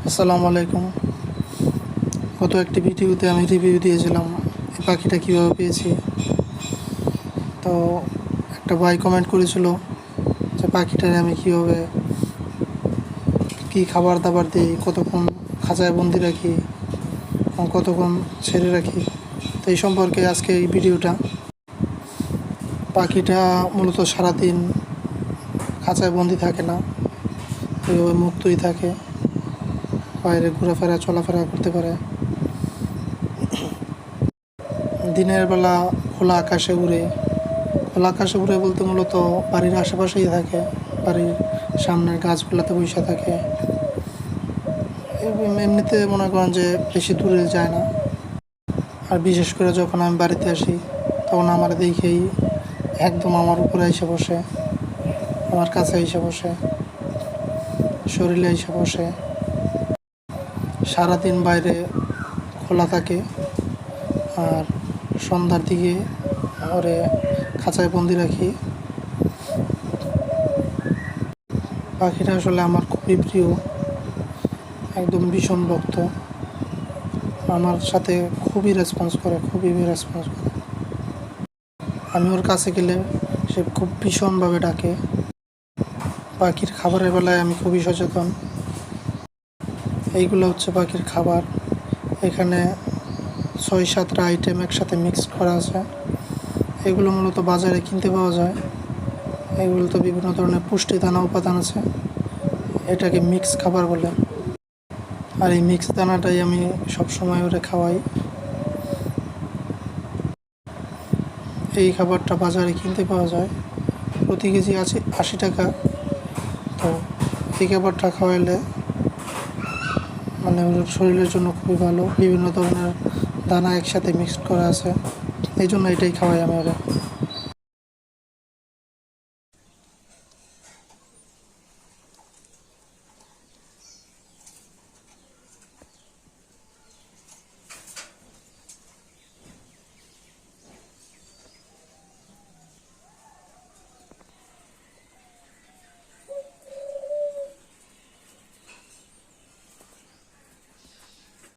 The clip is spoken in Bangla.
আসসালামু আলাইকুম। গত একটি ভিডিওতে আমি রিভিউ দিয়েছিলাম এই পাখিটা কীভাবে পেয়েছি। তো একটা ভাই কমেন্ট করেছিল যে পাখিটারে আমি কীভাবে কী খাবার দাবার দিই, কতক্ষণ খাঁচায় বন্দি রাখি এবং কতক্ষণ ছেড়ে রাখি। তো এই সম্পর্কে আজকে এই ভিডিওটা। পাখিটা মূলত সারাদিন খাঁচায় বন্দি থাকে না, এইভাবে মুক্তই থাকে, বাইরে ঘোরাফেরা চলাফেরা করতে পারে। দিনের বেলা খোলা আকাশে উড়ে, বলতে মূলত বাড়ির আশেপাশেই থাকে, বাড়ির সামনের গাছগুলোতে বসে থাকে। এমনিতে মনে করেন যে বেশি দূরে যায় না। আর বিশেষ করে যখন আমি বাড়িতে আসি তখন আমার দেখেই একদম আমার উপরে এসে বসে, আমার কাছে এসে বসে, শরীরে এসে বসে। সারাদিন বাইরে খোলা থাকে, আর সন্ধ্যার দিকে ওরে খাঁচায় বন্দি রাখি। পাখিটা আসলে আমার খুবই প্রিয়, একদম ভীষণ ভক্ত, আমার সাথে খুবই রেসপন্স করে। আমি ওর কাছে গেলে সে খুব ভীষণভাবে ডাকে। পাখির খাবারের বেলায় আমি খুবই সচেতন। এইগুলো হচ্ছে পাখির খাবার। এখানে 6-7টা আইটেম একসাথে মিক্সড করা আছে। এগুলো মূলত বাজারে কিনতে পাওয়া যায়। এগুলোতে বিভিন্ন ধরনের পুষ্টি দানা উপাদান আছে, এটাকে মিক্স খাবার বলে। আর এই মিক্স দানাটাই আমি সবসময় ওরে খাওয়াই। এই খাবারটা বাজারে কিনতে পাওয়া যায়, প্রতি কেজি আছে 80 টাকা। তো এই খাবারটা খাওয়াইলে ওর শরীরের জন্য খুবই ভালো। বিভিন্ন ধরনের দানা একসাথে মিক্সড করা আছে, এই জন্য এটাই খাওয়াই আমি ওরা।